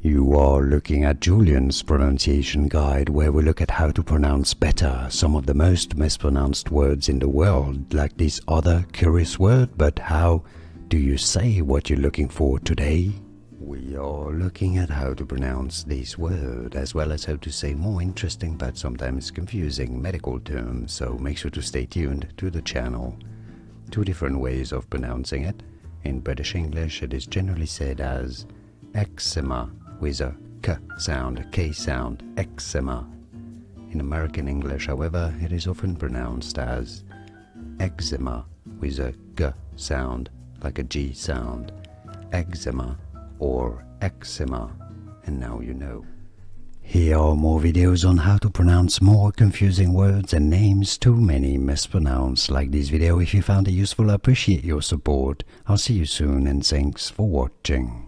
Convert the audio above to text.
You are looking at Julian's pronunciation guide, where we look at how to pronounce better some of the most mispronounced words in the world, like this other curious word. But how do you say what you're looking for today? We are looking at how to pronounce this word, as well as how to say more interesting but sometimes confusing medical terms, so make sure to stay tuned to the channel. Two different ways of pronouncing it. In British English, it is generally said as eczema, with a k sound, a k sound, eczema. In American English, however, it is often pronounced as eczema, with a g sound, like a g sound, eczema or eczema, and now you know. Here are more videos on how to pronounce more confusing words and names too many mispronounced. Like this video if you found it useful. I appreciate your support. I'll see you soon, and thanks for watching.